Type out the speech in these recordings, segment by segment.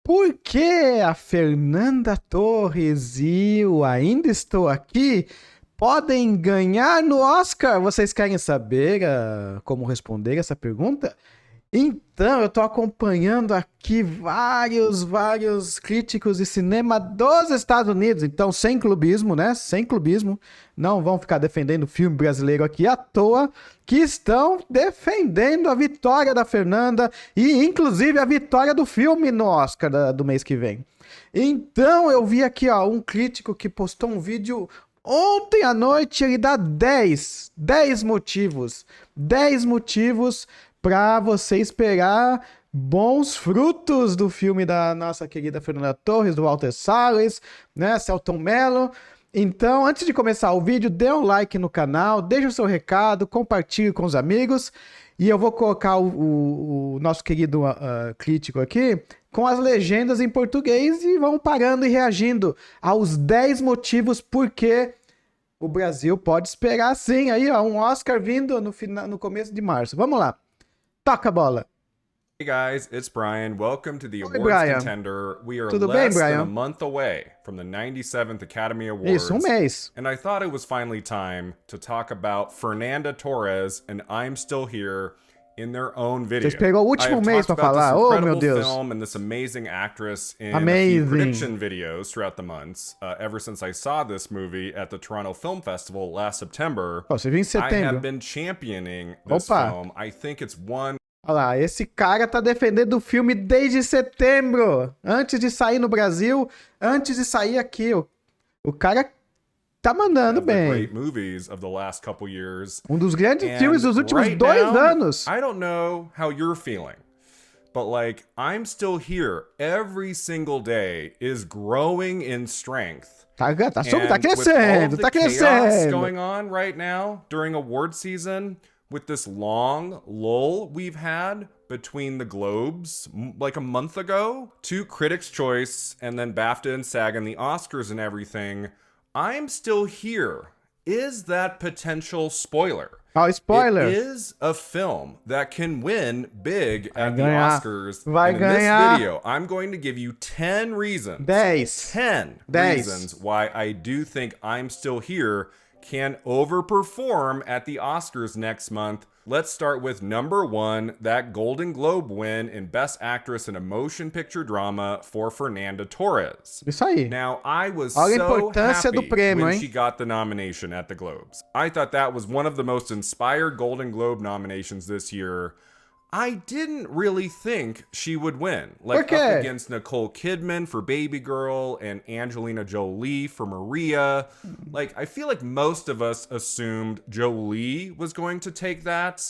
Por que a Fernanda Torres e o Ainda Estou Aqui podem ganhar no Oscar? Vocês querem saber como responder essa pergunta? Então, eu tô acompanhando aqui vários críticos de cinema dos Estados Unidos. Então, sem clubismo, né? Sem clubismo. Não vão ficar defendendo o filme brasileiro aqui à toa, que estão defendendo a vitória da Fernanda e, inclusive, a vitória do filme no Oscar do mês que vem. Então, eu vi aqui, ó, um crítico que postou um vídeo ontem à noite. Ele dá 10 motivos. 10 motivos para você esperar bons frutos do filme da nossa querida Fernanda Torres, do Walter Salles, né, Celton Mello. Então, antes de começar o vídeo, dê um like no canal, deixe o seu recado, compartilhe com os amigos. E eu vou colocar o nosso querido crítico aqui com as legendas em português e vão parando e reagindo aos 10 motivos por que o Brasil pode esperar sim aí, ó, um Oscar vindo no começo de março. Vamos lá. Toca a bola. Hey guys, it's Brian. Welcome to the Oi, awards Brian. contender. We are Tudo bem, less than Brian? a month away from the 97th Academy Awards. Isso, um mês. And I thought it was finally time to talk about Fernanda Torres and I'm Still Here in their own video. Você pegou o último mês pra falar. Oh, meu Deus. Film and this amazing actress in Amazing. a few prediction videos throughout the months. Ever since I saw this movie at the Toronto Film Festival last September, Você viu em I setembro. have been championing this Opa. film. I think it's one. Olha lá, esse cara tá defendendo o filme desde setembro. Antes de sair no Brasil, antes de sair aqui. O cara tá mandando bem. Great movies of the last couple years. Um dos grandes And filmes dos últimos right 2 now, anos. I don't know how you're feeling, but like I'm still here every single day is growing in strength. Tá And crescendo, with all tá the chaos crescendo. going on right now during award season, with this long lull we've had between the Globes like a month ago to Critics' Choice and then BAFTA and SAG and the Oscars and everything, I'm Still Here is that potential spoiler. Ó, spoiler. It is a film that can win big at the ganhar. Oscars. Vai and in ganhar. this video, I'm going to give you 10 reasons. 10 reasons why I do think I'm Still Here can overperform at the Oscars next month. Let's start with number 1, that Golden Globe win in Best Actress in a Motion Picture Drama for Fernanda Torres. Isso aí. Now, I was Olha a so importância do happy prêmio, when hein? she got the nomination at the Globes. I thought that was one of the most inspired Golden Globe nominations this year. I didn't really think she would win. Like Por quê? up against Nicole Kidman for Baby Girl and Angelina Jolie for Maria. Like I feel like most of us assumed Jolie was going to take that.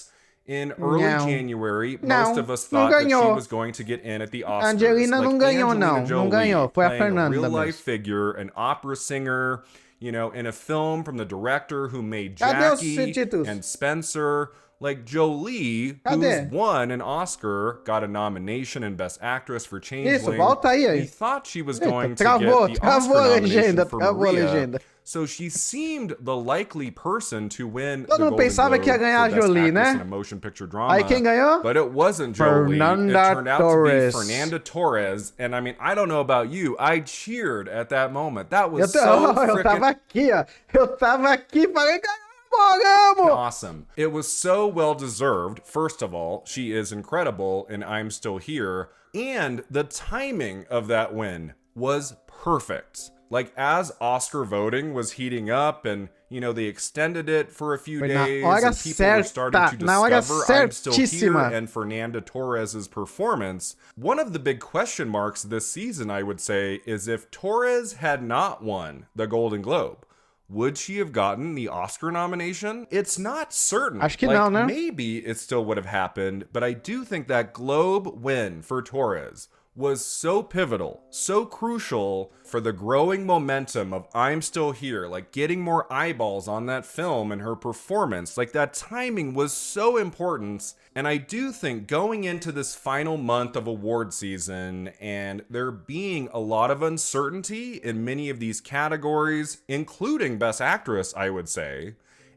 In early Não. January, Não, most of us não thought that she ganhou. was going to get in at the Oscars. Angelina não ganhou, Angelina não. Não Jolie ganhou. Foi a playing Fernanda real-life mesmo. figure, an opera singer, you know, in a film from the director who made Cadê os Jackie títulos? and Spencer. Like Jolie, Cadê? who's won an Oscar, got a nomination in Best Actress for Changeling. Isso, volta aí. We thought she was Eita, going travou, to get the travou Oscar a nomination legenda, for travou a Maria. legenda. So she seemed the likely person to win Todo the mundo Golden pensava Globe que ia ganhar a for Best Jolie, Actress né? in a Motion Picture Drama. Aí quem ganhou? But it wasn't Jolie. Fernanda It turned out Torres. to be Fernanda Torres. And I mean, I don't know about you. I cheered at that moment. That Eu, was tô- so eu freaking tava aqui, ó. Eu tava aqui, falei, ganhamos! awesome. It was so well deserved. First of all, she is incredible and I'm Still Here. And the timing of that win was perfect. Like as Oscar voting was heating up and, you know, they extended it for a few Foi na days hora and people were starting to certa, na hora discover I'm Still Here certíssima. and Fernanda Torres's performance. One of the big question marks this season, I would say, is if Torres had not won the Golden Globe, would she have gotten the Oscar nomination? It's not certain. Acho que não, né? Maybe it still would have happened, but I do think that Globe win for Torres was so pivotal, so crucial for the growing momentum of I'm Still Here, like getting more eyeballs on that film and her performance. Like that timing was so important. And I do think going into this final month of award season and there being a lot of uncertainty in many of these categories, including Best Actress, I would say,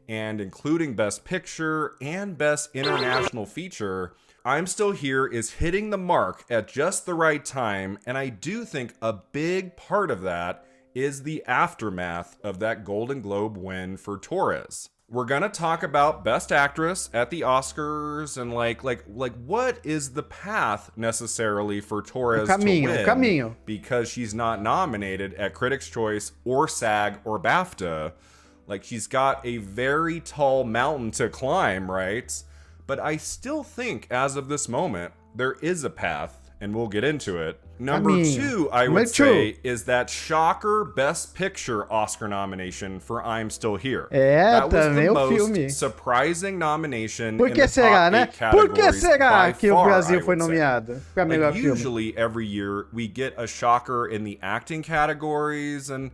and including Best Picture and Best International Feature, I'm Still Here is hitting the mark at just the right time, and I do think a big part of that is the aftermath of that Golden Globe win for Torres. We're gonna talk about Best Actress at the Oscars and like what is the path necessarily for Torres to win because she's not nominated at Critics' Choice or SAG or BAFTA. Like, she's got a very tall mountain to climb, right? But I still think, as of this moment, there is a path, and we'll get into it. Number two, I would say, is that shocker Best Picture Oscar nomination for I'm Still Here. That was the most surprising nomination in the top 8 categories. Por que será que o Brasil foi nomeado para melhor filme? Usually, every year, we get a shocker in the acting categories, and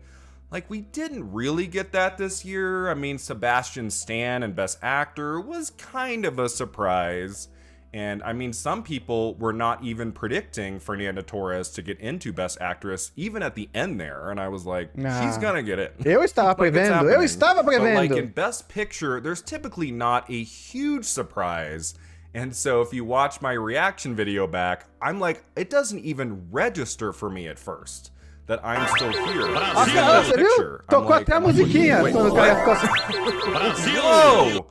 like, we didn't really get that this year. I mean, Sebastian Stan and Best Actor was kind of a surprise. And I mean, some people were not even predicting Fernanda Torres to get into Best Actress, even at the end there. And I was like, she's gonna get it. Eu estava prevendo. But like, in Best Picture, there's typically not a huge surprise. And so if you watch my reaction video back, I'm like, it doesn't even register for me at first that I'm Still Here. Você viu? Tocou até a musiquinha. Whoa!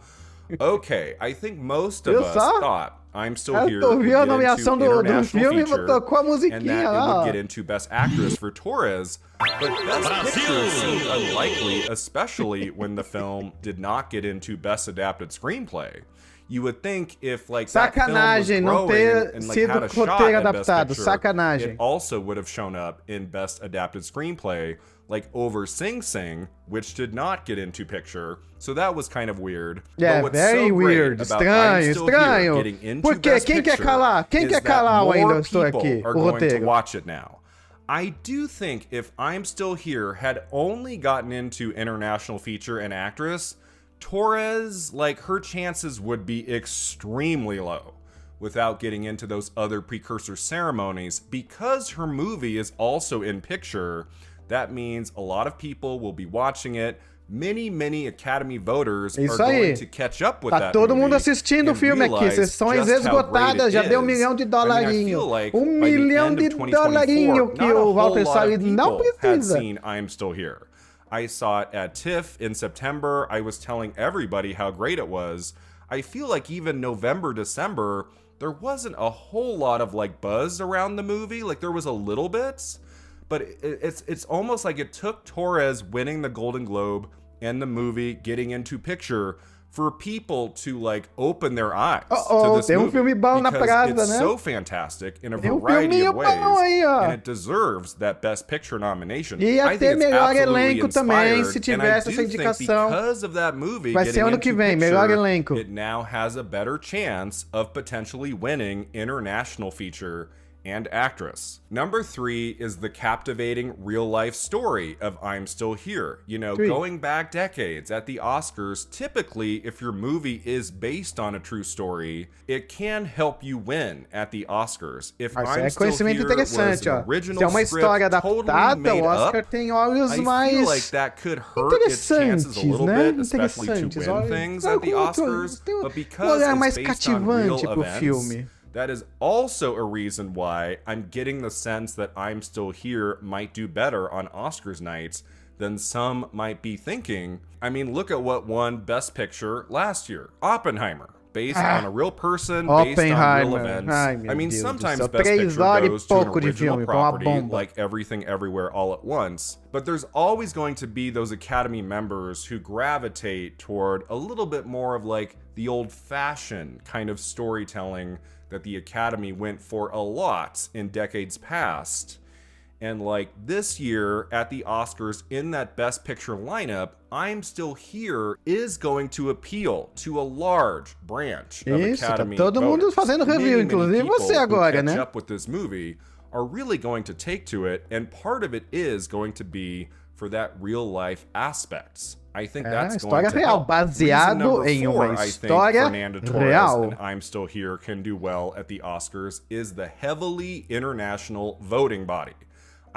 Okay, I think most of us thought I'm Still Here would get into International Feature, and that it would get into Best Actress for Torres, but Best Picture seemed unlikely, especially when the film did not get into Best Adapted Screenplay. You would think if like that film was growing and like had a shot at Best Picture, it also would have shown up in Best Adapted Screenplay, like over Sing Sing, which did not get into picture. So that was kind of weird. Yeah, but what's very so weird. Great about I'm Still Here getting into Best Picture is that more people are going to watch it now. I do think if I'm Still Here had only gotten into International Feature and Actress, Torres, like, her chances would be extremely low without getting into those other precursor ceremonies. Because her movie is also in picture, that means a lot of people will be watching it. Many Academy voters are going to catch up with that todo mundo assistindo o filme aqui. Sessões esgotadas, já deu $1 milhão. $1 milhão que o Walter Salles não precisa. I'm Still Here. I saw it at TIFF in September. I was telling everybody how great it was. I feel like even November, December, there wasn't a whole lot of like buzz around the movie. Like, there was a little bit, but it's almost like it took Torres winning the Golden Globe and the movie getting into picture for people to like open their eyes to this movie, because it's so fantastic in a variety of ways, and it deserves that Best Picture nomination. I think it's absolutely inspired, and I do think because of that movie getting into picture, it now has a better chance of potentially winning International Feature and Actress. Number 3 is the captivating real-life story of I'm Still Here. You know, going back decades at the Oscars, typically, if your movie is based on a true story, it can help you win at the Oscars. If I'm Still Here was an original script totally made up, I feel like that could hurt its chances a little bit, especially to win things at the Oscars. But because it's based on real events, that is also a reason why I'm getting the sense that I'm Still Here might do better on Oscars nights than some might be thinking. I mean, look at what won Best Picture last year. Oppenheimer. Based on a real person, based on real events. I mean, sometimes Best Picture goes to an original property, like Everything Everywhere All at Once. But there's always going to be those Academy members who gravitate toward a little bit more of like the old-fashioned kind of storytelling that the Academy went for a lot in decades past. And like this year at the Oscars in that Best Picture lineup, I'm Still Here is going to appeal to a large branch of Academy todo mundo fazendo review, inclusive você agora, né? Catch up with this movie are really going to take to it, and part of it is going to be for that real life aspects. I think that's going to help. Baseado em uma história Fernanda Torres and I'm Still Here can do well at the Oscars is the heavily international voting body.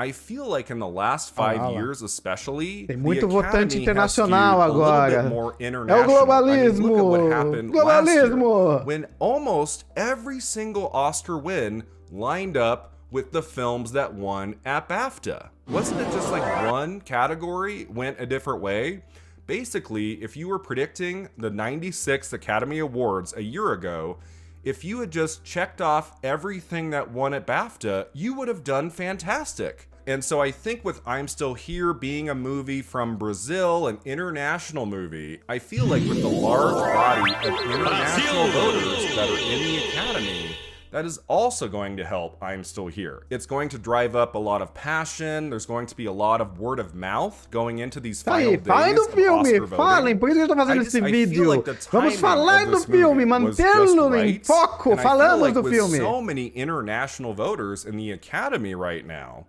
I feel like in the last 5 lá. years especially, Tem muito the votante Academy internacional has skewed a little agora. bit more É o international. globalismo. I mean, look at what happened last year, Globalismo. when almost every single Oscar win lined up with the films that won at BAFTA. Wasn't it just like one category went a different way? Basically, if you were predicting the 96th Academy Awards a year ago, if you had just checked off everything that won at BAFTA, you would have done fantastic. And so I think with I'm Still Here being a movie from Brazil, an international movie, I feel like with the large body of international voters that are in the Academy, that is also going to help I'm Still Here. It's going to drive up a lot of passion. There's going to be a lot of word of mouth going into these final days Falem do of filme, Oscar falem, voting. por isso que eu tô fazendo I esse feel vídeo. like the Vamos timing falar of do this filme, movie was mantê-lo just em right. foco, And I feel falando like do with filme. so many international voters in the Academy right now,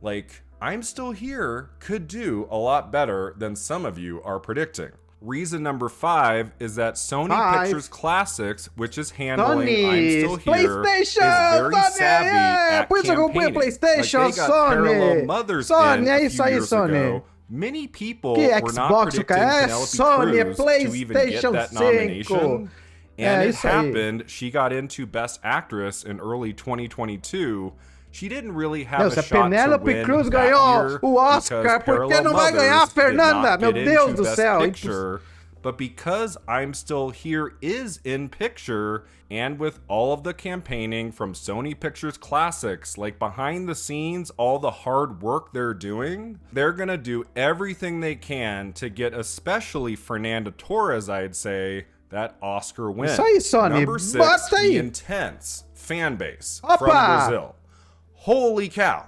like, I'm Still Here could do a lot better than some of you are predicting. Reason number 5 is that Sony Pictures Classics, which is handling I'm Still Here, is very savvy at Por isso eu comprei o campaigning. Like, PlayStation, they got Parallel Sony. Mothers Sony, in é a isso few aí, years Sony. ago. Many people Que were not Xbox, predicting cara? É Penelope Sony, é Cruz to even get PlayStation that 5. nomination. And it isso aí. happened. She got into Best Actress in early 2022. She didn't really have Meu, a se a shot to Penélope win Cruz that ganhou year o Oscar, because por que Parallel não vai ganhar a Mothers did Fernanda? not Meu get Deus into do Best céu. Picture. But because I'm Still Here is in picture, and with all of the campaigning from Sony Pictures Classics, like behind the scenes, all the hard work they're doing, they're gonna do everything they can to get especially Fernanda Torres, I'd say, that Oscar win. Isso aí, Sony. Number 6, Bota aí. the intense fan base Opa! from Brazil. Holy cow.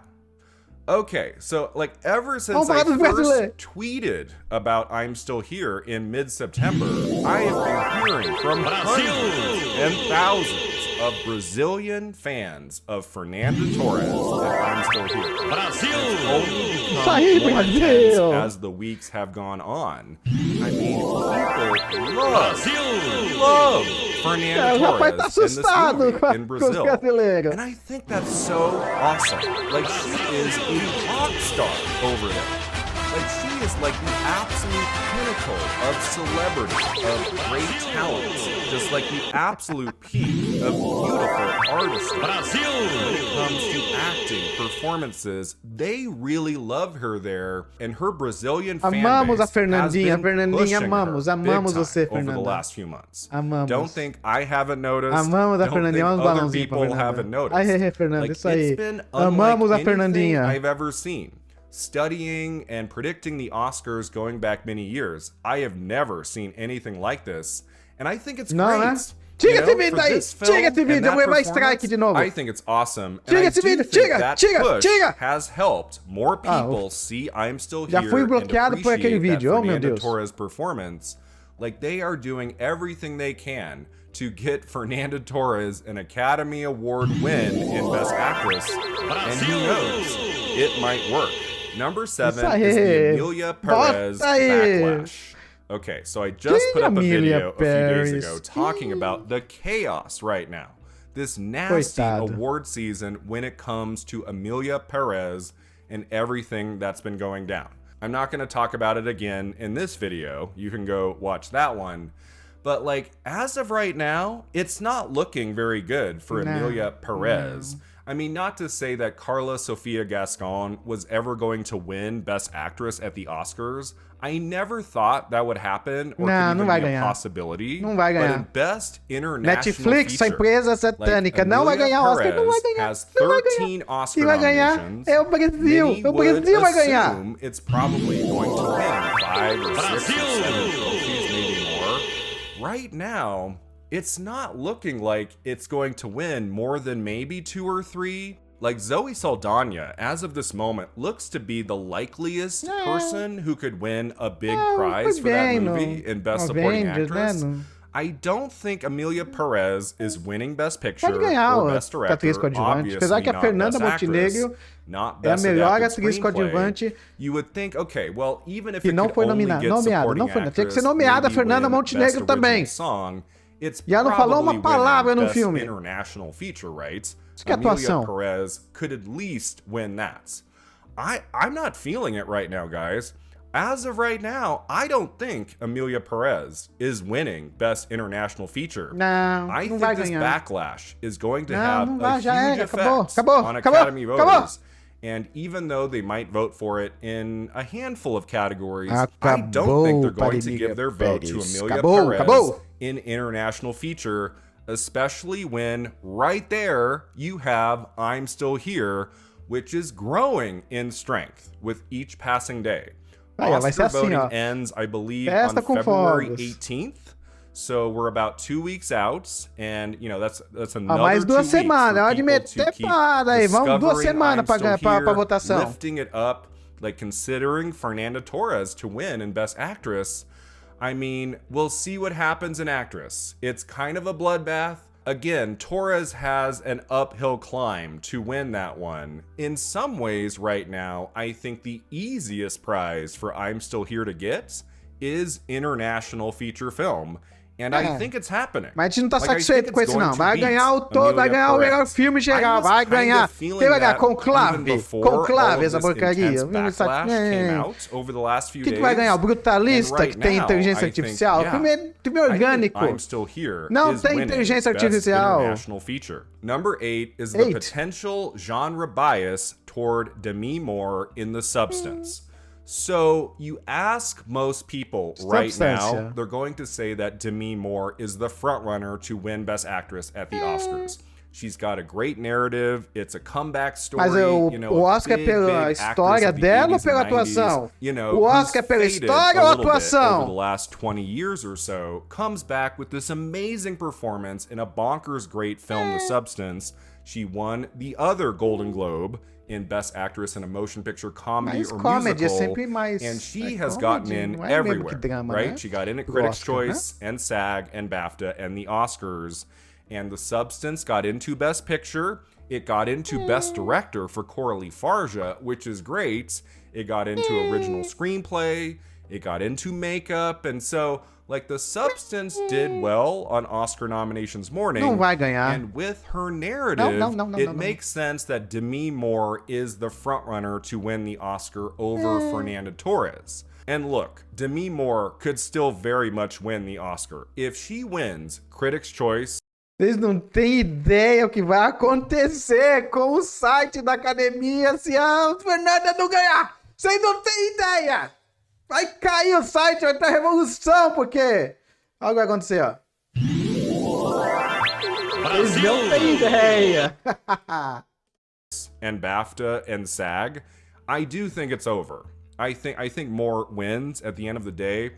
Okay, so like ever since I Vamos falar dos first brasileiros. tweeted about I'm Still Here in mid-September, I have been hearing from hundreds and thousands of Brazilian fans of Fernanda Torres and I'm Still Here. It's only Isso aí, become more intense Brasil. as the weeks have gone on. I mean, people love Fernanda O rapaz tá Torres in this assustado movie com in os Brazil. brasileiros. And I think that's so awesome. Like, she is a rock star over there. Like, she is like the absolute pinnacle of celebrity, of great talents. Just like the absolute peak of beautiful artistry. When it comes to acting, performances, they really love her there. And her Brazilian fan Amamos base a Fernandinha, has been Fernandinha, pushing amamos, her amamos big time você, over the Fernanda. last few months. Amamos. Don't think I haven't noticed. Amamos a Don't Fernandinha, think vamos other balãozinho pra people Fernanda. haven't noticed. Aí, Fernanda, Like, isso aí. it's been Amamos unlike a anything Fernandinha. I've ever seen. Studying and predicting the Oscars going back many years, I have never seen anything like this, and I think it's Não, great. né? Tira esse vídeo for daí, this film tira esse and vídeo, that eu vou levar strike de novo. I think it's awesome, and Tira I esse do vídeo, think tira, that tira, push tira. has helped more people oh. see I'm Still Já Here fui and bloqueado por aquele appreciate that vídeo, oh meu Fernanda Deus. Torres performance. Like, they are doing everything they can to get Fernanda Torres an Academy Award win in Best Actress, and who knows, it might work. Number 7 Isso is the aí. Amelia Perez Bota aí. backlash. Okay, so I just Quem put up a Amelia video a few days Perez? ago talking about the chaos right now. This nasty Coitado. award season when it comes to Amelia Perez and everything that's been going down. I'm not going to talk about it again in this video. You can go watch that one. But like, as of right now, it's not looking very good for No, Amelia Perez. I mean, not to say that Carla Sofia Gascon was ever going to win Best Actress at the Oscars. I never thought that would happen or Não, could não even vai be a ganhar. possibility. Não vai But ganhar. in Best International Netflix, essa Feature, empresa satânica, não vai Amelia ganhar Oscar, não vai Perez ganhar. has Não vai 13 ganhar. Oscar Quem vai ganhar nominations. é o Brasil. Many O Brasil would vai ganhar. assume it's probably going to win 5 or 6 or 7 trophies, maybe more. Right now, it's not looking like it's going to win more than maybe 2 or 3. Like, Zoe Saldana, as of this moment, looks to be the likeliest person who could win a big prize for that movie in Best Supporting Actress. I don't think Amelia Perez is winning Best Picture Pode ganhar or o Best Director. atriz coadjuvante. Apesar Obviously que a not Fernanda Best Actress, Montenegro not é a Best melhor Adapted atriz Screenplay. coadjuvante You would think, okay, well, even if que it não could foi only nomeada. get Nomeada, supporting não foi. Tinha que actress, ser nomeada a maybe Fernanda win Montenegro Best também. Original Song, it's E ela não falou probably uma palavra no winning Best filme. International Feature rights. Isso que é Amelia atuação. Perez could at least win that. I'm not feeling it right now, guys. As of right now, I don't think Amelia Perez is winning Best International Feature. Não, I não think vai this ganhar. backlash is going to Não, have não a vai, já huge era, effect acabou, on acabou, Academy acabou. voters. And even though they might vote for it in a handful of categories, I don't think they're going to give their vote to Amelia Perez in International Feature, especially when right there you have I'm Still Here, which is growing in strength with each passing day. Oscar voting ends, I believe, on February 18th. So we're about 2 weeks out, and you know that's another mais 2 duas weeks semanas, for hora de people to meter keep parada aí. Vamos 2 discovering semanas I'm Still pra Here, votação. lifting it up, like considering Fernanda Torres to win in Best Actress. I mean, we'll see what happens in Actress. It's kind of a bloodbath. Again, Torres has an uphill climb to win that one. In some ways right now, I think the easiest prize for I'm Still Here to get is International Feature Film. And I think it's happening. Mas a gente não tá satisfeito com esse não. Vai ganhar o todo, vai ganhar o melhor filme geral, vai ganhar. Quem vai ganhar? Conclave. Conclave essa porcaria. O que vai ganhar? O Brutalista, que tem inteligência artificial? Filme orgânico. Não tem inteligência artificial. Number 8 is the potential genre bias toward Demi Moore in The Substance. So you ask most people right now, they're going to say that Demi Moore is the frontrunner to win Best Actress at the Oscars. She's got a great narrative. It's a comeback story. Mas o Oscar é pela história dela ou pela atuação? O Oscar é pela história ou atuação? Over the last 20 years or so, comes back with this amazing performance in a bonkers great film, The Substance. She won the other Golden Globe in Best Actress in a Motion Picture Comedy or Musical, and she has gotten in everywhere, right? She got in at Critics' Choice and SAG and BAFTA and the Oscars, and The Substance got into Best Picture. It got into Best Director for Coralie Farja, which is great. It got into Original Screenplay. It got into Makeup, and so like The Substance did well on Oscar nominations morning. Não vai ganhar. And with her narrative, it makes sense that Demi Moore is the frontrunner to win the Oscar over Fernanda Torres. And look, Demi Moore could still very much win the Oscar. If she wins Critics' Choice. Vocês não têm ideia o que vai acontecer com o site da academia se a Fernanda não ganhar. Vocês não têm ideia. Vai cair o site, vai ter revolução, porque... Olha o que vai acontecer, ó. Vocês não têm ideia. And BAFTA and SAG, I do think it's over. I think Moore wins at the end of the day.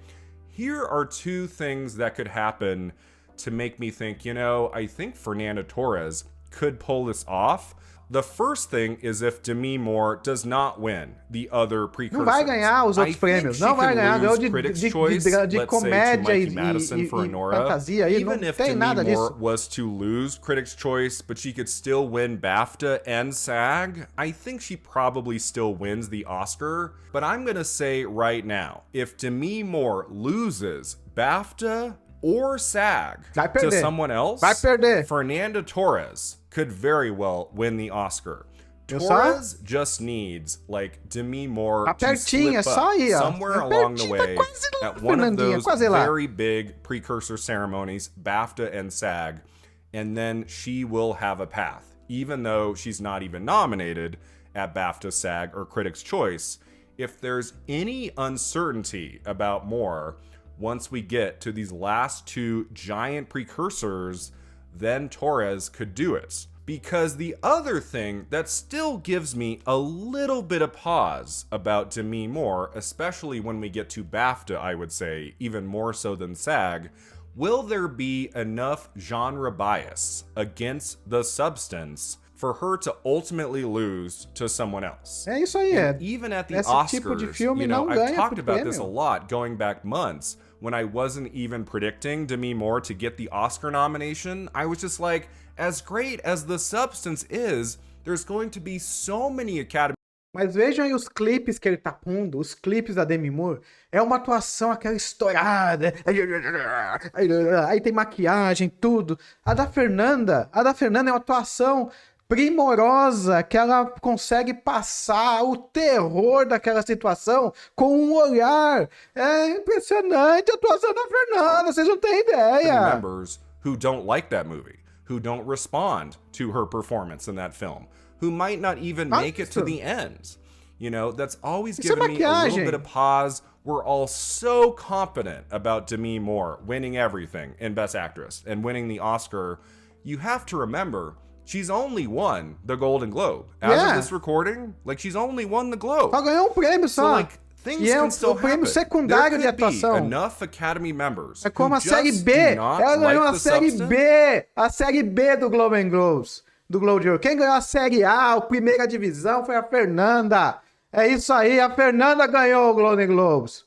Here are two things that could happen to make me think, I think Fernanda Torres could pull this off. The first thing is if Demi Moore does not win the other precursors. Não vai ganhar os outros prêmios. Não vai ganhar. Ganhou de comédia e fantasia. Aí não tem nada disso. Even if Demi Moore was to lose Critics' Choice, but she could still win BAFTA and SAG, I think she probably still wins the Oscar. But I'm going to say right now, if Demi Moore loses BAFTA or SAG to someone else, Fernanda Torres could very well win the Oscar. Torres just needs, like, Demi Moore to slip up somewhere along the way at one of those very big precursor ceremonies, BAFTA and SAG, and then she will have a path. Even though she's not even nominated at BAFTA, SAG, or Critics' Choice, if there's any uncertainty about Moore, once we get to these last two giant precursors, then Torres could do it. Because the other thing that still gives me a little bit of pause about Demi Moore, especially when we get to BAFTA, I would say, even more so than SAG, will there be enough genre bias against The Substance for her to ultimately lose to someone else? É isso aí, and even at the Oscars, I've talked about this a lot going back months. When I wasn't even predicting Demi Moore to get the Oscar nomination, I was just like, as great as The Substance is, there's going to be so many Academy. Mas vejam aí os clipes que ele tá pondo, os clipes da Demi Moore. É uma atuação, aquela estourada. Aí tem maquiagem, tudo. A da Fernanda é uma atuação primorosa, que ela consegue passar o terror daquela situação com um olhar. É impressionante a atuação da Fernanda, vocês não têm ideia. Members who don't like that movie, who don't respond to her performance in that film, who might not even make it to the end. You know, that's always Isso é given me a little maquiagem. bit of pause. We're all so confident about Demi Moore winning everything in Best Actress and winning the Oscar. You have to remember, she's only won the Golden Globe. As of this recording, like, she's only won the Globe. Só ganhou um prêmio So, só. like, things E é can still prêmio happen. secundário de There could be atuação. enough Academy members É como who a série just B. do not Ela ganhou like a the série substance. B. A série B do Globo and Globes. Do Globo de Ouro. Quem ganhou a série A, a primeira divisão, foi a Fernanda. É isso aí, a Fernanda ganhou o Golden Globes.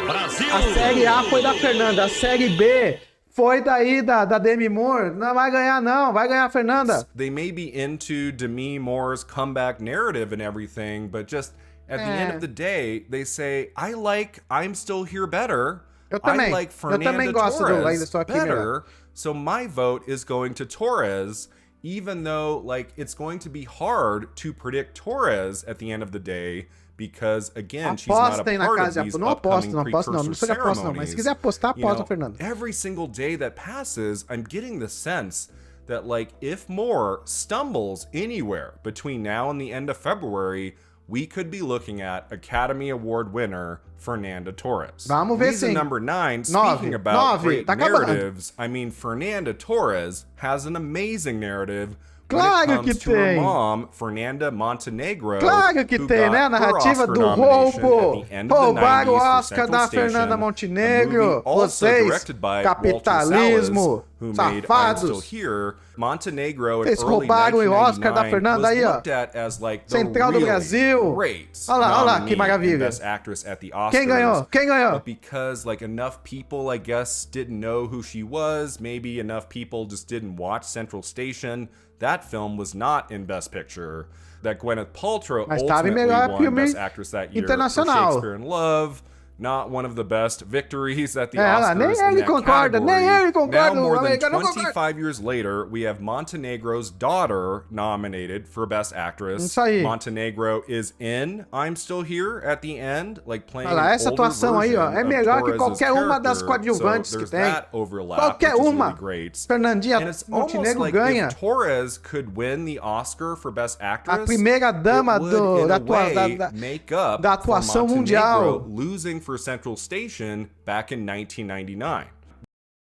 Brasil! A série A foi da Fernanda, a série B foi daí da Demi Moore. Não vai ganhar não, vai ganhar a Fernanda. They may be into Demi Moore's comeback narrative and everything, but just at the end of the day, they say, I like I'm Still Here better. Eu também. I like Eu também Fernanda gosto do Ainda Torres Estou Aqui better. So my vote is going to Torres, even though like it's going to be hard to predict Torres at the end of the day. Because again, she's not a Apostem na part of casa de these aposta. Não upcoming aposto, não aposto não. Não precursor sou de aposta não. Mas se quiser apostar, ceremonies. You aposta, know, Fernanda. every single day that passes, I'm getting the sense that like if Moore stumbles anywhere between now and the end of February, we could be looking at Academy Award winner Fernanda Torres. Vamos ver Reason sim. number 9, speaking about great tá acabando. narratives, I mean Fernanda Torres has an amazing narrative. Claro when it que comes to her tem. mom, Fernanda Montenegro, Claro que who tem, got né? A her narrativa Oscar do nomination roubo. at the end of the Roubar o 90s for Oscar Central da Station, Fernanda a Montenegro. movie also Vocês, directed by capitalismo, Walter Salles, who made I'm Still safados. Here. Montenegro in Vocês early roubaram o Oscar da 1999 Fernanda was aí, ó. looked at as like the Central do really Brasil. great Olha lá, que nominee maravilha. and Best Actress at the Oscars. Quem ganhou? Quem ganhou? But because like enough people, I guess, didn't know who she was, maybe enough people just didn't watch Central Station, that film was not in Best Picture. That Gwyneth Paltrow Mas estava em ultimately melhor won filme Best Actress that year for internacional. Shakespeare in Love. Not one of the best victories at the Ela, Oscars nem in ele that concorda, nem category. ele concorda, Now, more o than americano não concorda. 25 years later, we have Montenegro's daughter nominated for Best Actress. Isso aí. Montenegro is in I'm Still Here at the end, like playing Olha lá, an essa older atuação aí, ó, version é of melhor que Torres's qualquer uma das character. coadjuvantes So que there's tem. that overlap, Qualquer which is uma. really great. Fernandinha And it's almost Montenegro like ganha. if Torres could win the Oscar for Best Actress, A primeira dama it would, in da a way, make up da for atuação Montenegro mundial. losing for Central Station back in 1999.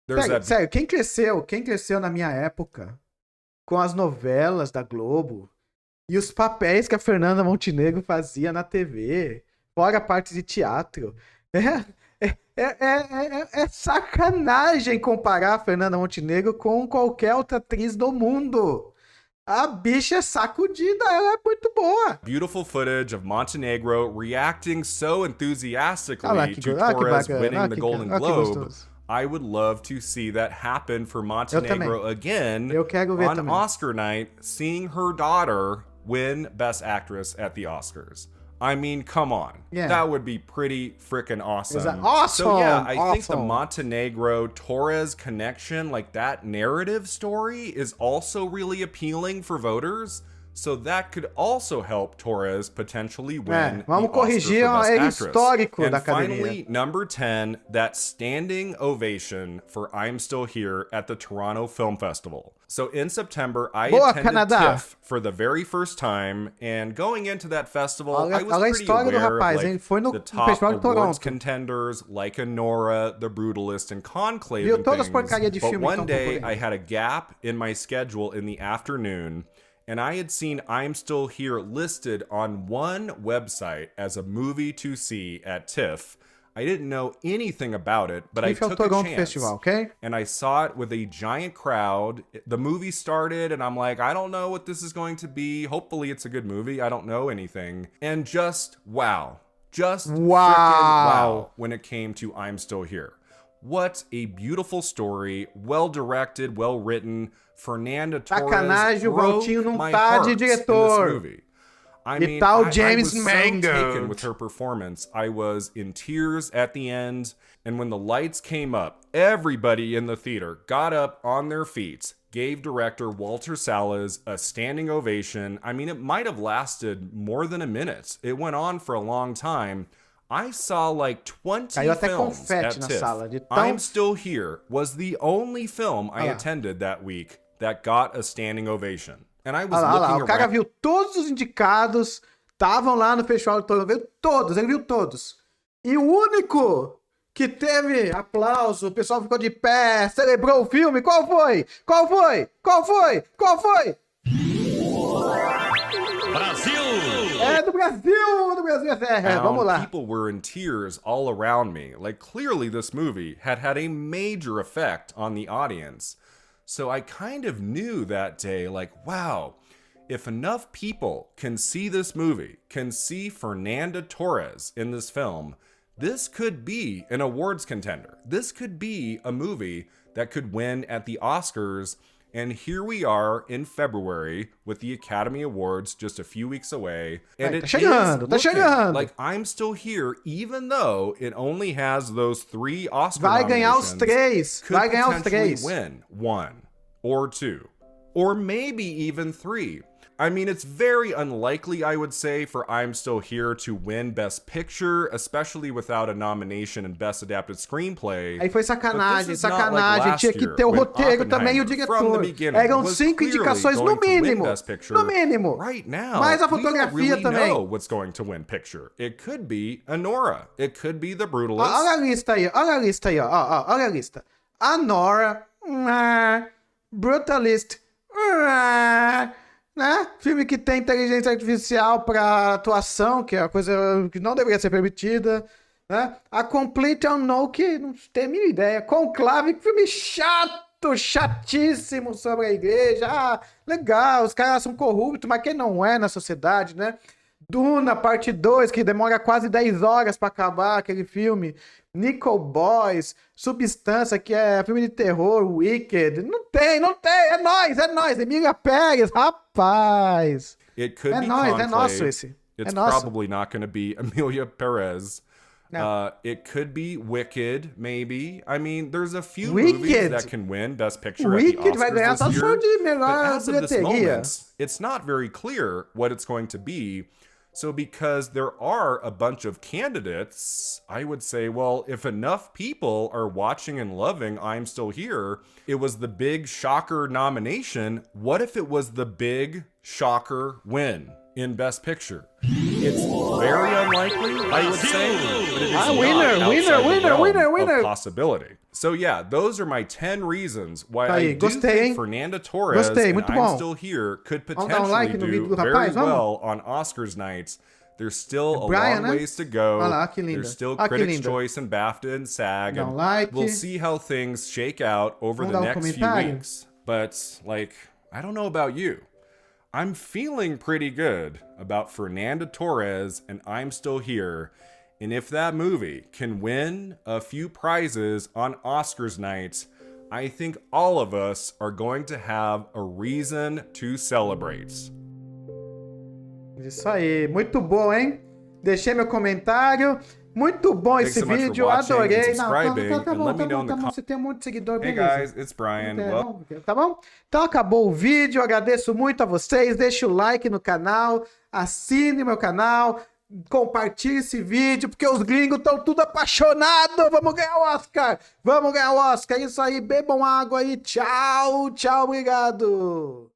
There's Sério, that sério, quem cresceu na minha época com as novelas da Globo e os papéis que a Fernanda Montenegro fazia na TV, fora a parte de teatro, é sacanagem comparar a Fernanda Montenegro com qualquer outra atriz do mundo. A bicha é sacudida, ela é muito boa. beautiful footage of Montenegro reacting so enthusiastically Ah lá, que to go- ah, que Torres bacana, winning ah, the que Golden ca- ah, que Globe. gostoso. I would love to see that happen for Montenegro again Eu quero ver on também. Oscar night, seeing her daughter win Best Actress at the Oscars. I mean, come on. Yeah. That would be pretty freaking awesome. Is that awesome? So yeah, I think the Awesome. Montenegro Torres connection, like that narrative story, is also really appealing for voters. So that could also help Torres potentially win vamos the Oscar corrigir for Best o erro Actress. histórico And da academia. finally, number 10, that standing ovation for I'm Still Here at the Toronto Film Festival. So in September, I Boa, attended Canadá. TIFF for the very first time, and going into that festival, Olha- I was olha a pretty história do aware rapaz, of hein? like, Foi no the top Festival de awards Toronto. contenders like Nora, The Brutalist, and Conclave Viu and todas as things. porcarias de But filme, one então, day, concorrendo. I had a gap in my schedule in the afternoon, and I had seen I'm Still Here listed on one website as a movie to see at TIFF. I didn't know anything about it, but I TIFF é o took a Toronto chance. Festival, ok? And I saw it with a giant crowd. The movie started, and I'm like, I don't know what this is going to be. Hopefully, it's a good movie. I don't know anything. And just wow. Just frickin' wow when it came to I'm Still Here. What a beautiful story. Well directed, well written. Fernanda Torres Sacanagem, o broke Valtinho não my tá heart de in this diretor. movie. I E mean, tal I James was Mangold. so taken with her performance. I was in tears at the end. And when the lights came up, everybody in the theater got up on their feet, gave director Walter Salles a standing ovation. I mean, it might have lasted more than a minute. It went on for a long time. I saw like 20 Caiu até films confete at na TIFF. sala de tão... I'm Still Here was the only film I attended that week that got a standing ovation. And I was looking around... O cara viu todos os indicados, estavam lá no festival, viu todos, ele viu todos. E o único que teve aplauso, o pessoal ficou de pé, celebrou o filme, qual foi? Qual foi? Qual foi? Qual foi? Brasil! É do Brasil, vamos lá. People were in tears all around me. Like, clearly this movie had had a major effect on the audience. So I kind of knew that day, like, wow, if enough people can see this movie, can see Fernanda Torres in this film, this could be an awards contender. This could be a movie that could win at the Oscars. And here we are in February with the Academy Awards just a few weeks away. And it is looking like I'm Still Here, even though it only has those 3 Oscar nominations. Vai ganhar os 3. Win 1 or 2 or maybe even 3. I mean, it's very unlikely, I would say, for I'm Still Here to win Best Picture, especially without a nomination in Best Adapted Screenplay. Aí foi sacanagem. Tinha que ter o roteiro também e o diretor. Eram 5 indicações no mínimo. No mínimo. Right now, mais a we don't fotografia really também. know what's going to win Picture. It could be Anora. It could be The Brutalist. Olha a lista aí, olha a lista. Anora, Brutalist, né? Filme que tem inteligência artificial para atuação, que é uma coisa que não deveria ser permitida, né? A Complete Unknown, que não tem a mínima ideia. Conclave, filme chatíssimo sobre a igreja. Legal, os caras são corruptos, mas quem não é na sociedade, né? Duna, parte 2, que demora quase 10 horas para acabar aquele filme. Nickel Boys, Substância, que é filme de terror, Wicked. Não tem. É nóis. Emília Pérez, rapaz. It could be Conclave. É nosso esse. It's probably not going to be Amelia Perez. No. It could be Wicked, maybe. I mean, there's a few movies that can win Best Picture at the Oscars vai ganhar só this year. de melhor But as of this bilheteria. moment, it's not very clear what it's going to be. So because there are a bunch of candidates, I would say, well, if enough people are watching and loving I'm Still Here, it was the big shocker nomination. What if it was the big shocker win in Best Picture? It's very unlikely, I would say, but it is not outside the realm of possibility. So yeah, those are my 10 reasons why I do think Fernanda Torres and I'm Still Here could potentially do very well on Oscars nights. There's still a long ways to go. There's still Critics' Choice and BAFTA and SAG. And we'll see how things shake out over the next few weeks. But, like, I don't know about you. I'm feeling pretty good about Fernanda Torres and I'm Still Here. And if that movie can win a few prizes on Oscars night, I think all of us are going to have a reason to celebrate. Isso aí, muito bom, hein? Deixei meu comentário. Muito bom esse vídeo, adorei. Não, tá bom. Você tem um monte de seguidor, beleza. Hey guys, it's Brian. Tá bom? Então acabou o vídeo, agradeço muito a vocês. Deixa o like no canal, assine meu canal, compartilhe esse vídeo, porque os gringos estão tudo apaixonados. Vamos ganhar o Oscar! É isso aí, bebam água aí. Tchau, obrigado.